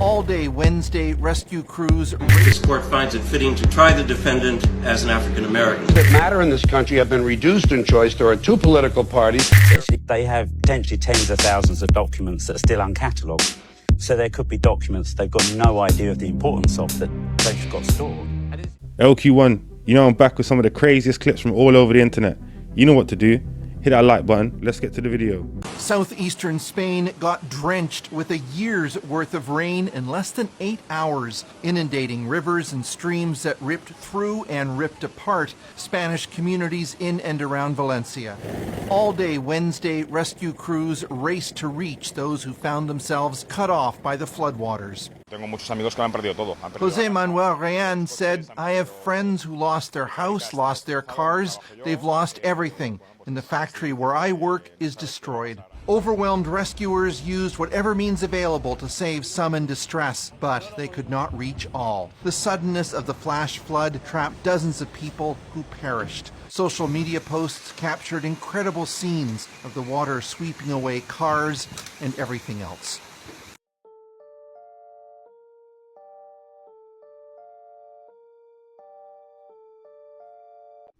All day Wednesday, rescue crews... This court finds it fitting to try the defendant as an African American. That matter in this country have been reduced in choice. There are two political parties. They have potentially tens of thousands of documents that are still uncatalogued. So there could be documents they've got no idea of the importance of that they've got stored. LQ1, you know I'm back with some of the craziest clips from all over the internet. You know what to do. Hit that like button. Let's get to the video. Southeastern Spain got drenched with a year's worth of rain in less than 8 hours, inundating rivers and streams that ripped through and ripped apart Spanish communities in and around Valencia. All day Wednesday, rescue crews raced to reach those who found themselves cut off by the floodwaters. Jose Manuel Rayan said, "I have friends who lost their house, lost their cars, they've lost everything. And the factory where I work is destroyed." Overwhelmed rescuers used whatever means available to save some in distress, but they could not reach all. The suddenness of the flash flood trapped dozens of people who perished. Social media posts captured incredible scenes of the water sweeping away cars and everything else.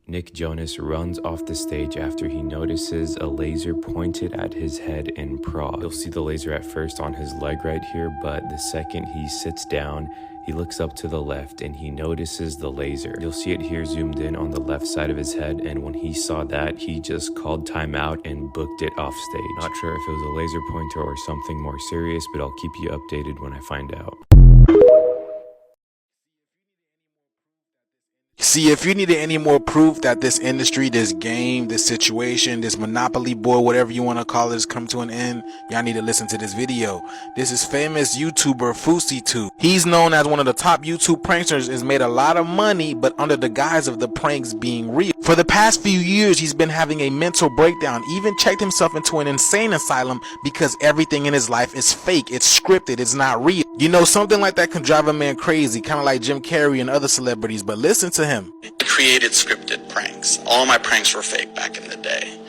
Nick Jonas runs off the stage after he notices a laser pointed at his head in Prague. You'll see the laser at first on his leg right here, but the second he sits down, he looks up to the left and he notices the laser. You'll see it here zoomed in on the left side of his head, and when he saw that, he just called timeout and booked it off stage. Not sure if it was a laser pointer or something more serious, but I'll keep you updated when I find out. See, if you needed any more proof that this industry, this game, this situation, this monopoly board, whatever you want to call it, has come to an end, y'all need to listen to this video. This is famous YouTuber Fouseytube. He's known as one of the top YouTube pranksters, has made a lot of money, but under the guise of the pranks being real. For the past few years, he's been having a mental breakdown, even checked himself into an insane asylum because everything in his life is fake, it's scripted, it's not real. You know, something like that can drive a man crazy, kind of like Jim Carrey and other celebrities, but listen to him. I created scripted pranks. All my pranks were fake back in the day.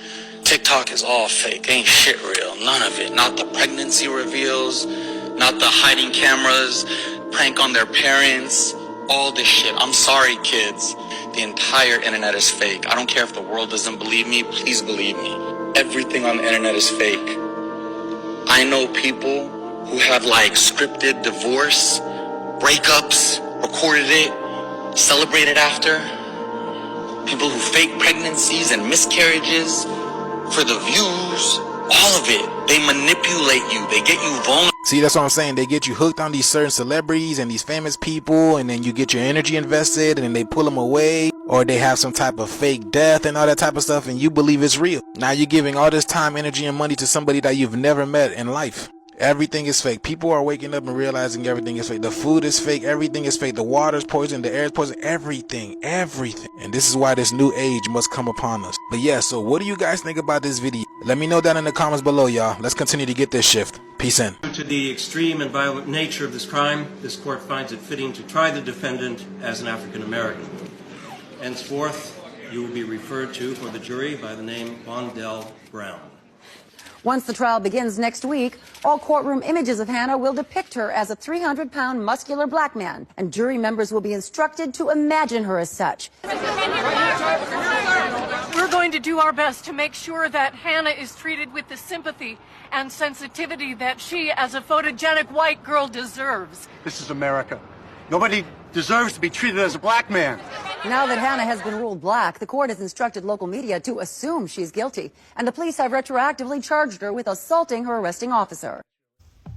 TikTok is all fake. Ain't shit real. None of it. Not the pregnancy reveals, not the hiding cameras, prank on their parents, all this shit. I'm sorry, kids. The entire internet is fake. I don't care if the world doesn't believe me. Please believe me. Everything on the internet is fake. I know people who have like scripted divorce, breakups, recorded it, celebrated after. People who fake pregnancies and miscarriages for the views. All of it. They manipulate you. They get you vulnerable. See, that's what I'm saying. They get you hooked on these certain celebrities and these famous people, and then you get your energy invested, and then they pull them away, or they have some type of fake death and all that type of stuff, and you believe it's real. Now you're giving all this time, energy, and money to somebody that you've never met in life. Everything is fake. People are waking up and realizing everything is fake. The food is fake. Everything is fake. The water's poison. The air is poison. Everything. And this is why this new age must come upon us. But yeah, so what do you guys think about this video? Let me know down in the comments below, y'all. Let's continue to get this shift. Peace in. Due to the extreme and violent nature of this crime, this court finds it fitting to try the defendant as an African American. Henceforth, you will be referred to for the jury by the name Bondell Brown. Once the trial begins next week, all courtroom images of Hannah will depict her as a 300-pound muscular black man, and jury members will be instructed to imagine her as such. We're going to do our best to make sure that Hannah is treated with the sympathy and sensitivity that she, as a photogenic white girl, deserves. This is America. Nobody deserves to be treated as a black man. Now that Hannah has been ruled black, the court has instructed local media to assume she's guilty, and the police have retroactively charged her with assaulting her arresting officer.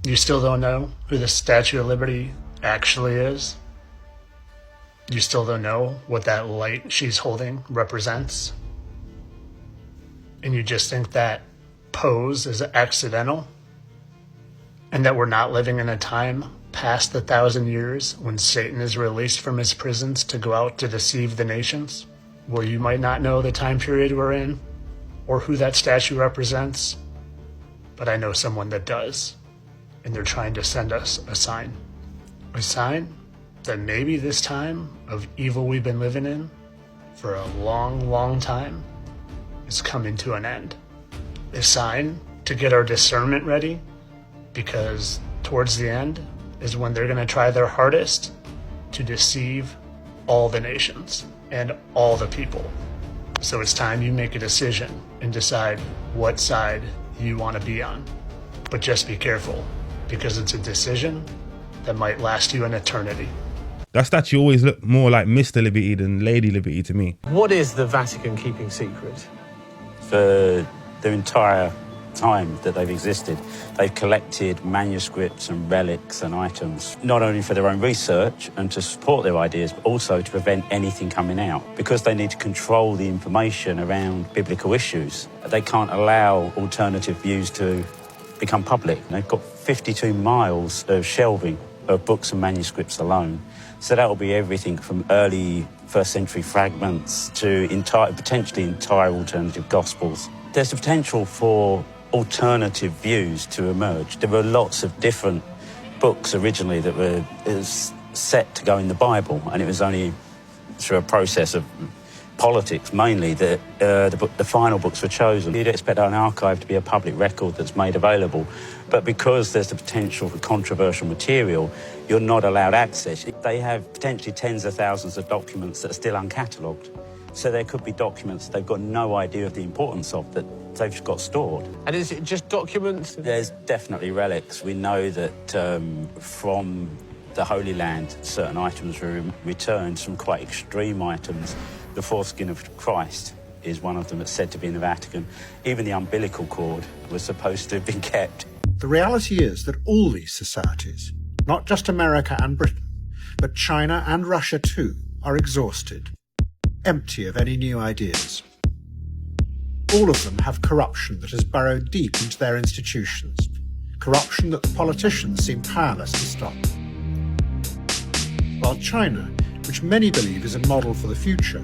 You still don't know who the Statue of Liberty actually is? You still don't know what that light she's holding represents? And you just think that pose is accidental? And that we're not living in a time past the 1,000 years when Satan is released from his prisons to go out to deceive the nations? Well, you might not know the time period we're in or who that statue represents, but I know someone that does, and they're trying to send us a sign that maybe this time of evil we've been living in for a long, long time is coming to an end. A sign to get our discernment ready, because towards the end, is when they're going to try their hardest to deceive all the nations and all the people. So it's time you make a decision and decide what side you want to be on. But just be careful, because it's a decision that might last you an eternity. That statue always looked more like Mr. Liberty than Lady Liberty to me. What is the Vatican keeping secret? For their entire time that they've existed, they've collected manuscripts and relics and items, not only for their own research and to support their ideas, but also to prevent anything coming out. Because they need to control the information around biblical issues, they can't allow alternative views to become public. They've got 52 miles of shelving of books and manuscripts alone. So that will be everything from early first century fragments to potentially entire alternative gospels. There's the potential for alternative views to emerge. There were lots of different books originally that were set to go in the Bible, and it was only through a process of politics mainly that the final books were chosen. You'd expect an archive to be a public record that's made available, but because there's the potential for controversial material, you're not allowed access. They have potentially tens of thousands of documents that are still uncatalogued. So there could be documents they've got no idea of the importance of that they've just got stored. And is it just documents? There's definitely relics. We know that from the Holy Land, certain items were returned, some quite extreme items. The foreskin of Christ is one of them that's said to be in the Vatican. Even the umbilical cord was supposed to have been kept. The reality is that all these societies, not just America and Britain, but China and Russia too, are exhausted, empty of any new ideas. All of them have corruption that has burrowed deep into their institutions, corruption that the politicians seem powerless to stop. While China, which many believe is a model for the future,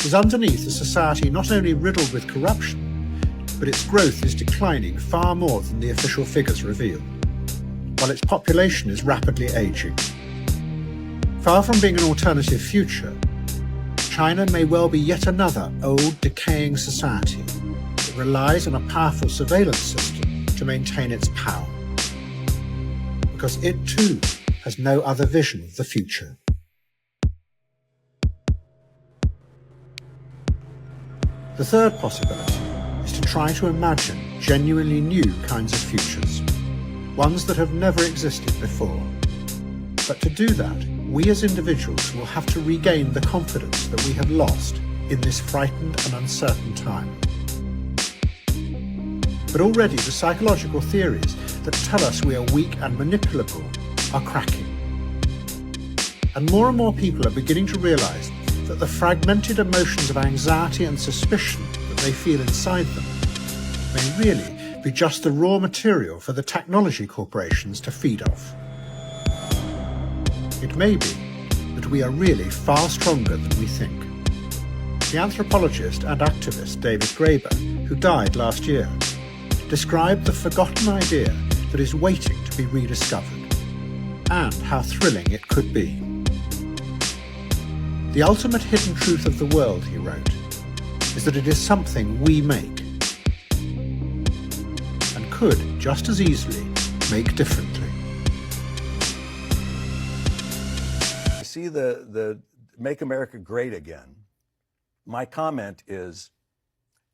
is underneath a society not only riddled with corruption, but its growth is declining far more than the official figures reveal, while its population is rapidly aging. Far from being an alternative future, China may well be yet another old, decaying society that relies on a powerful surveillance system to maintain its power. Because it too has no other vision of the future. The third possibility is to try to imagine genuinely new kinds of futures, ones that have never existed before. But to do that, we as individuals will have to regain the confidence that we have lost in this frightened and uncertain time. But already the psychological theories that tell us we are weak and manipulable are cracking. And more people are beginning to realize that the fragmented emotions of anxiety and suspicion that they feel inside them may really be just the raw material for the technology corporations to feed off. It may be that we are really far stronger than we think. The anthropologist and activist David Graeber, who died last year, described the forgotten idea that is waiting to be rediscovered, and how thrilling it could be. The ultimate hidden truth of the world, he wrote, is that it is something we make, and could just as easily make differently. See the Make America Great Again. My comment is,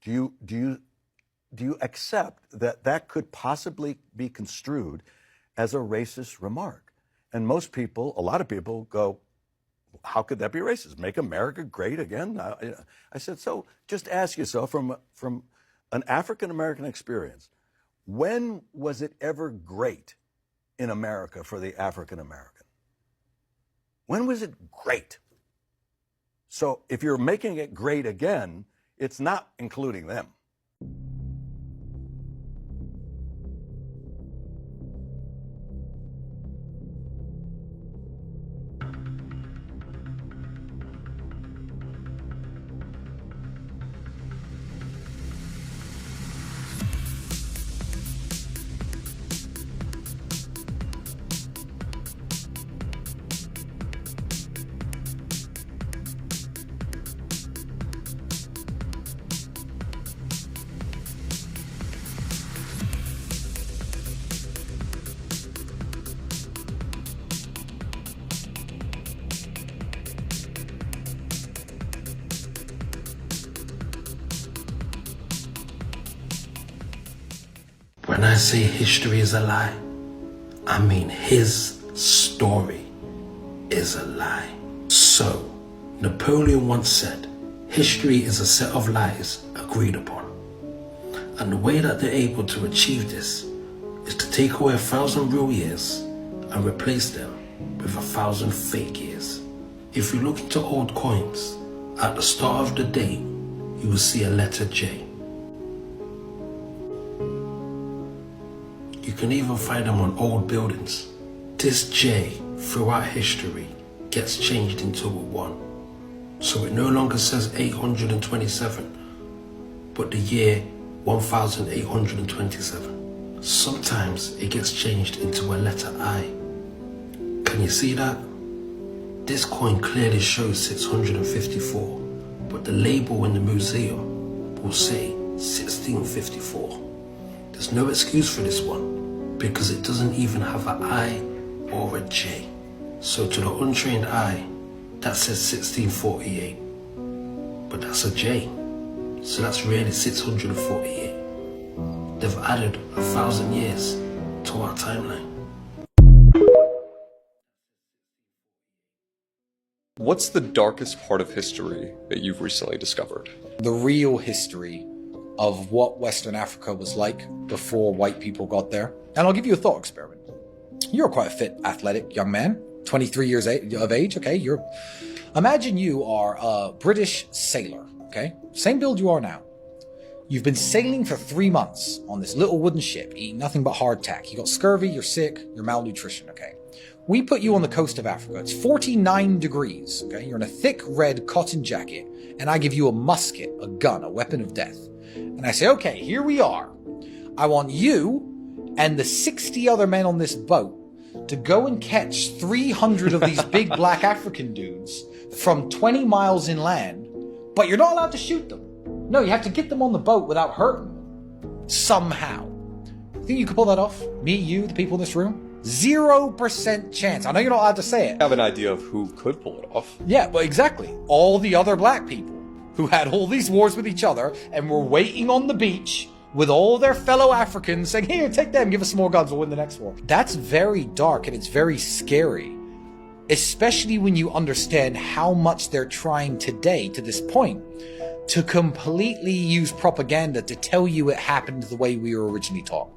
do you accept that that could possibly be construed as a racist remark? And most people, a lot of people go, how could that be racist? Make America great again? I said, so just ask yourself from an African-American experience, when was it ever great in America for the African-American? When was it great? So if you're making it great again, it's not including them. When I say history is a lie, I mean his story is a lie. So, Napoleon once said, history is a set of lies agreed upon. And the way that they're able to achieve this is to take away 1,000 real years and replace them with 1,000 fake years. If you look into old coins, at the start of the date, you will see a letter J. You can even find them on old buildings. This J, throughout history, gets changed into a 1. So it no longer says 827, but the year 1827. Sometimes it gets changed into a letter I. Can you see that? This coin clearly shows 654, but the label in the museum will say 1654. There's no excuse for this one, because it doesn't even have an I or a J. So to the untrained eye, that says 1648, but that's a J, so that's really 648. They've added 1,000 years to our timeline. What's the darkest part of history that you've recently discovered? The real history of what Western Africa was like before white people got there. And I'll give you a thought experiment. You're quite a fit, athletic young man, 23 years of age, okay? Imagine you are a British sailor, okay? Same build you are now. You've been sailing for 3 months on this little wooden ship, eating nothing but hardtack. You got scurvy, you're sick, you're malnutrition, okay? We put you on the coast of Africa. It's 49 degrees, okay? You're in a thick red cotton jacket, and I give you a musket, a gun, a weapon of death. And I say, okay, here we are. I want you and the 60 other men on this boat to go and catch 300 of these big black African dudes from 20 miles inland, but you're not allowed to shoot them. No, you have to get them on the boat without hurting them. Somehow. Think you could pull that off? Me, you, the people in this room? 0% chance. I know you're not allowed to say it. I have an idea of who could pull it off. Yeah, but exactly. All the other black people who had all these wars with each other and were waiting on the beach with all their fellow Africans saying, here, take them, give us some more guns, we'll win the next war. That's very dark and it's very scary, especially when you understand how much they're trying today, to this point, to completely use propaganda to tell you it happened the way we were originally taught.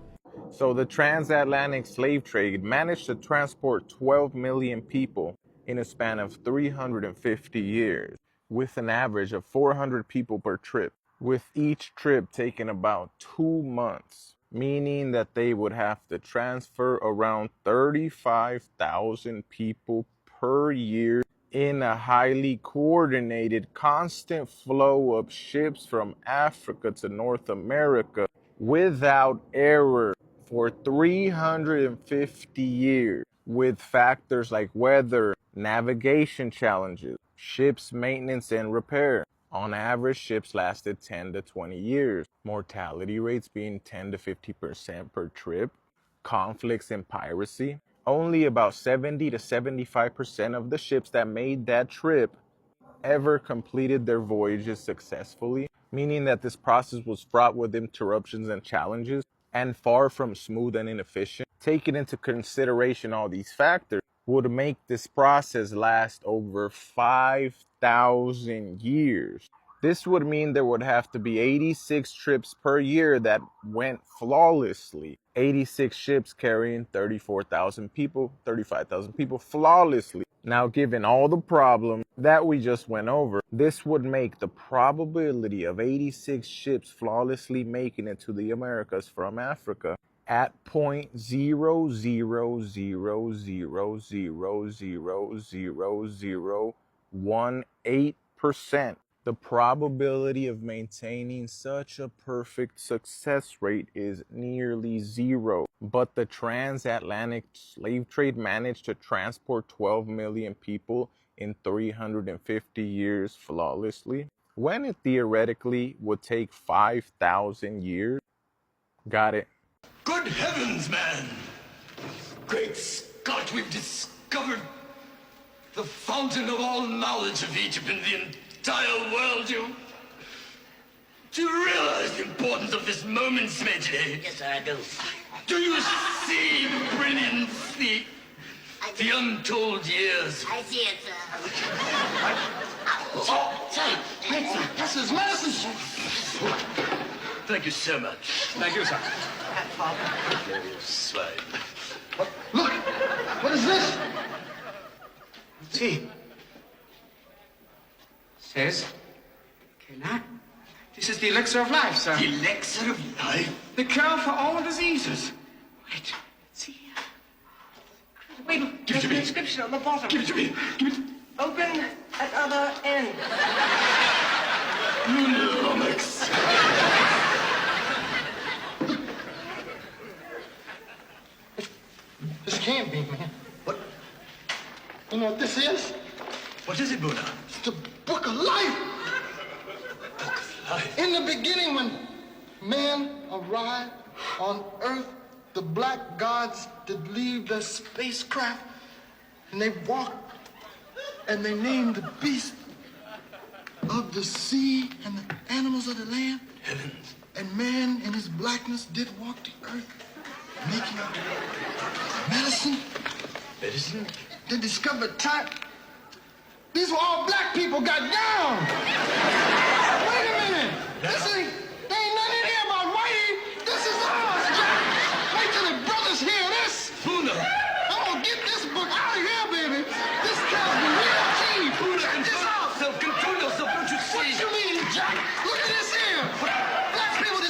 So the transatlantic slave trade managed to transport 12 million people in a span of 350 years, with an average of 400 people per trip, with each trip taking about 2 months, meaning that they would have to transfer around 35,000 people per year in a highly coordinated, constant flow of ships from Africa to North America without error for 350 years, with factors like weather, navigation challenges, ships maintenance and repair. On average, ships lasted 10 to 20 years, mortality rates being 10 to 50% per trip, conflicts and piracy. Only about 70 to 75% of the ships that made that trip ever completed their voyages successfully, meaning that this process was fraught with interruptions and challenges and far from smooth and inefficient. Taking into consideration all these factors would make this process last over 5,000 years. This would mean there would have to be 86 trips per year that went flawlessly. 86 ships carrying 34,000 people, 35,000 people flawlessly. Now, given all the problems that we just went over, this would make the probability of 86 ships flawlessly making it to the Americas from Africa at 0.000000018%. The probability of maintaining such a perfect success rate is nearly zero. But the transatlantic slave trade managed to transport 12 million people in 350 years flawlessly, when it theoretically would take 5,000 years. Got it. Good heavens, man! Great Scott, we've discovered the fountain of all knowledge of Egypt in the entire world. Do you realize the importance of this moment, Smedley? Yes, sir, I do. Do you see the brilliancy, the untold years? I see it, sir. Sir, this is medicine. Thank you so much. Thank you, sir. Swine. Look! What is this? See. Says, cannot. This is the elixir of life, sir. The elixir of life? The cure for all diseases. Wait. See here. Wait, Give it to the me. inscription on the bottom. Give it to me. Give it. Open at other end. Lunomics. This can't be, man. What? You know what this is? What is it, Buddha? It's the book of life. Book of life. In the beginning, when man arrived on Earth, the black gods did leave their spacecraft, and they walked, and they named the beasts of the sea and the animals of the land. Heavens. And man in his blackness did walk the earth, making medicine. Medicine? They discovered time. These were all black people got down. Wait a minute. This ain't, there ain't nothing in here about whitey. This is ours, Jack. Wait till the brothers hear this. Buddha. I'm gonna get this book out of here, baby. This tells me real cheap. Check this out. Control yourself, don't you see? What you mean, Jack? Look at this here. Black people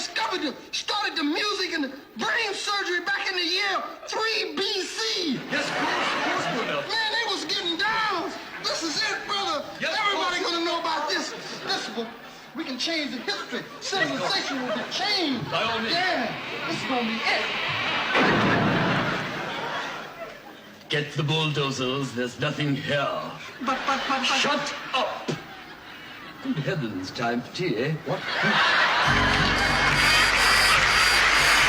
started the music and the brain surgery back in the year 3 BC. Yes, of course, Buddha. Man, they was getting down. This is it, brother. Yes, Everybody gonna know about this. We can change the history. Civilization will be changed. By all means. Yeah, this is gonna be it. Get the bulldozers, there's nothing here. But. Shut up! Good heavens, time for tea, eh? What?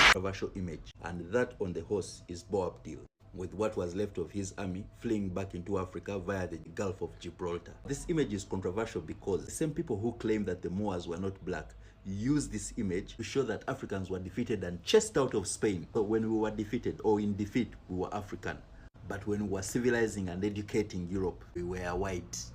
Controversial image, and that on the horse is Boabdil, with what was left of his army fleeing back into Africa via the Gulf of Gibraltar. This image is controversial because the same people who claim that the Moors were not black used this image to show that Africans were defeated and chased out of Spain. So when we were defeated, or in defeat, we were African. But when we were civilizing and educating Europe, we were white.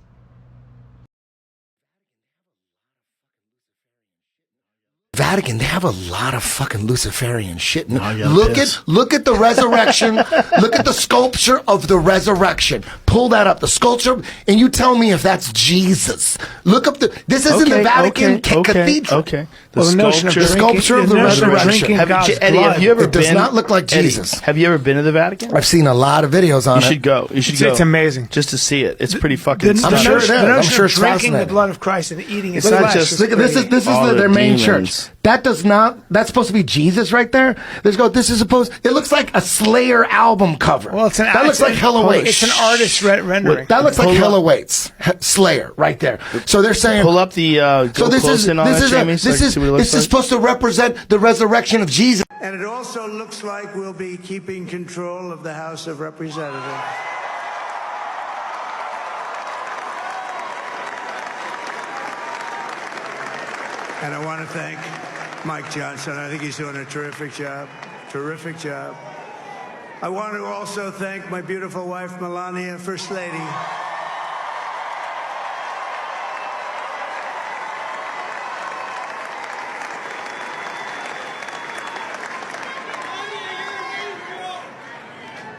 Vatican, they have a lot of fucking Luciferian shit. Look at the resurrection. Look at the sculpture of the resurrection. Pull that up, the sculpture, and you tell me if that's Jesus. Look up this isn't the Vatican cathedral. Okay. The sculpture of the resurrection. Eddie, have you ever it does not look like Jesus. Eddie, have you ever been to the Vatican? I've seen a lot of videos on it. You should go. You should go. It's amazing. Just to see it. It's pretty fucking I'm sure it is. I'm sure it's drinking the fascinating. blood of Christ and eating his Look at flesh. this. Look at this. This is their main church. That does not. That's supposed to be Jesus right there. This is supposed. It looks like a Slayer album cover. Well, that looks like Hell Awaits. It's an artist rendering. That looks like Hell Awaits. Slayer right there. So they're saying. Pull up the. So this is supposed to represent the resurrection of Jesus. And it also looks like we'll be keeping control of the House of Representatives. And I want to thank Mike Johnson. I think he's doing a terrific job. Terrific job. I want to also thank my beautiful wife, Melania, First Lady.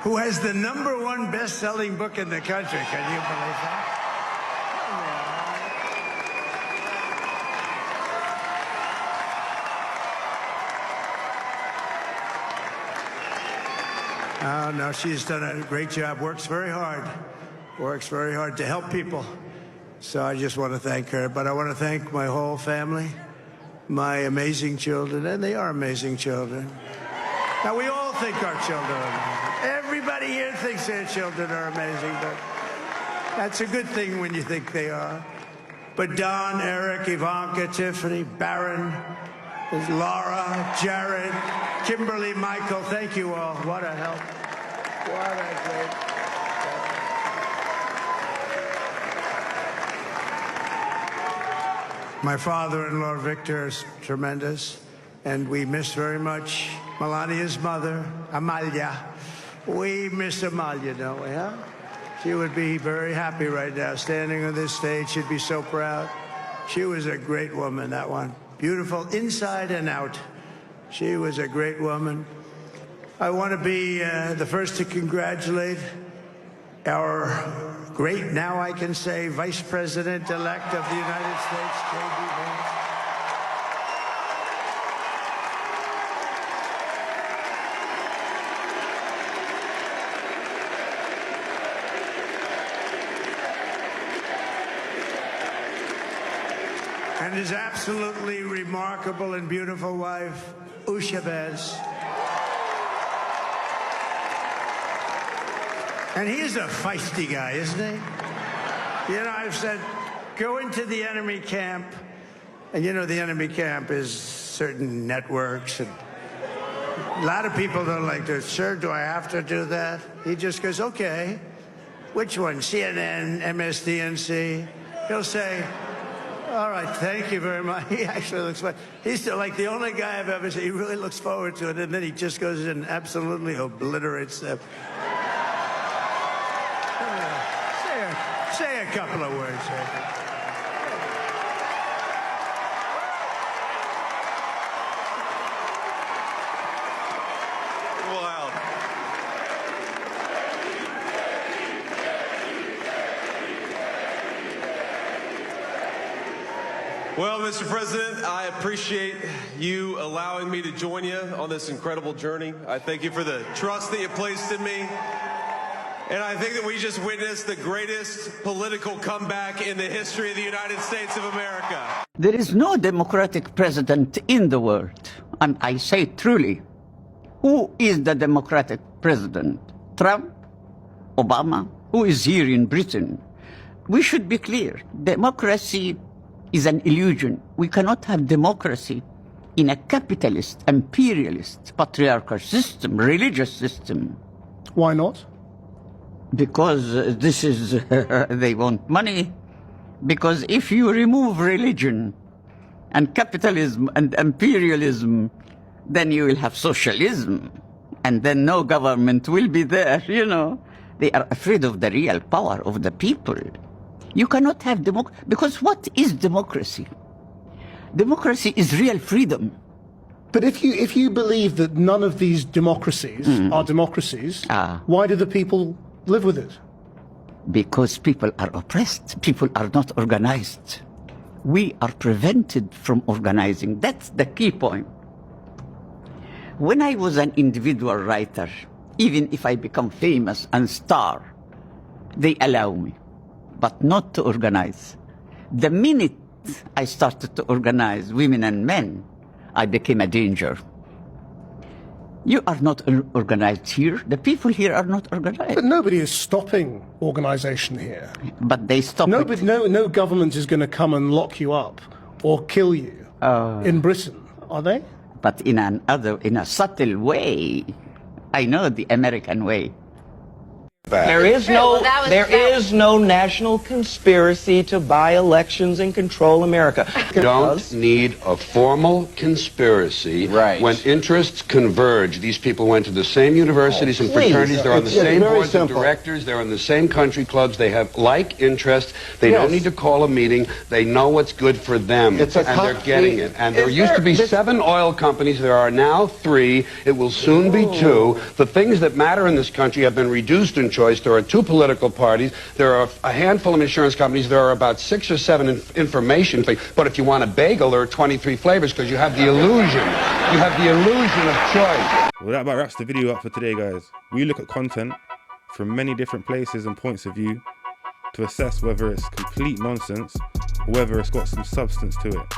Who has the #1 best-selling book in the country. Can you believe that? Oh, no, she's done a great job. Works very hard to help people. So I just want to thank her. But I want to thank my whole family, my amazing children, and they are amazing children. Now, we all think our children are amazing. Everybody here thinks their children are amazing, but that's a good thing when you think they are. But Don, Eric, Ivanka, Tiffany, Barron, Laura, Jared, Kimberly, Michael, thank you all. What a help. What a great help. My father-in-law, Victor, is tremendous. And we miss very much Melania's mother, Amalia. We miss Amalia, don't we, huh? She would be very happy right now, standing on this stage. She'd be so proud. She was a great woman, that one. Beautiful inside and out. She was a great woman. I want to be the first to congratulate our great, now I can say, Vice President-elect of the United States, J.D. Vance. And his absolutely remarkable and beautiful wife, Usha Vance. And he's a feisty guy, isn't he? You know, I've said, go into the enemy camp. And you know, the enemy camp is certain networks. And a lot of people don't like to, sir, do I have to do that? He just goes, okay. Which one? CNN, MSDNC? He'll say, all right, thank you very much. He actually looks fine. He's like the only guy I've ever seen. He really looks forward to it, and then he just goes in and absolutely obliterates them. Say a couple of words. Wow. Well, Mr. President, I appreciate you allowing me to join you on this incredible journey. I thank you for the trust that you placed in me. And I think that we just witnessed the greatest political comeback in the history of the United States of America. There is no democratic president in the world. I say truly. Who is the democratic president? Trump? Obama? Who is here in Britain? We should be clear. Democracy is an illusion. We cannot have democracy in a capitalist, imperialist, patriarchal system, religious system. Why not? Because this is, they want money. Because if you remove religion and capitalism and imperialism, then you will have socialism. And then no government will be there, you know. They are afraid of the real power of the people. You cannot have democracy. Because what is democracy? Democracy is real freedom. But if you believe that none of these democracies are democracies, why do the people live with it? Because people are oppressed. People are not organized. We are prevented from organizing. That's the key point. When I was an individual writer, even if I become famous and star, they allow me, but not to organize. The minute I started to organize women and men, I became a danger. You are not organized here. The people here are not organized. But nobody is stopping organization here. But they stop it. No government is going to come and lock you up or kill you in Britain, are they? But in a subtle way. I know the American way. There is no national conspiracy to buy elections and control America. Don't need a formal conspiracy when interests converge. These people went to the same universities and fraternities. They're on the same boards of directors. They're in the same country clubs. They have like interests. They don't need to call a meeting. They know what's good for them, and they're getting it. And there used to be 7 oil companies. There are now 3. It will soon be 2. The things that matter in this country have been reduced in choice. There are 2 political parties. There are a handful of insurance companies. There are about 6 or 7 information things. But if you want a bagel, there are 23 flavors because you have the illusion. You have the illusion of choice. Well, that about wraps the video up for today, guys. We look at content from many different places and points of view to assess whether it's complete nonsense or whether it's got some substance to it.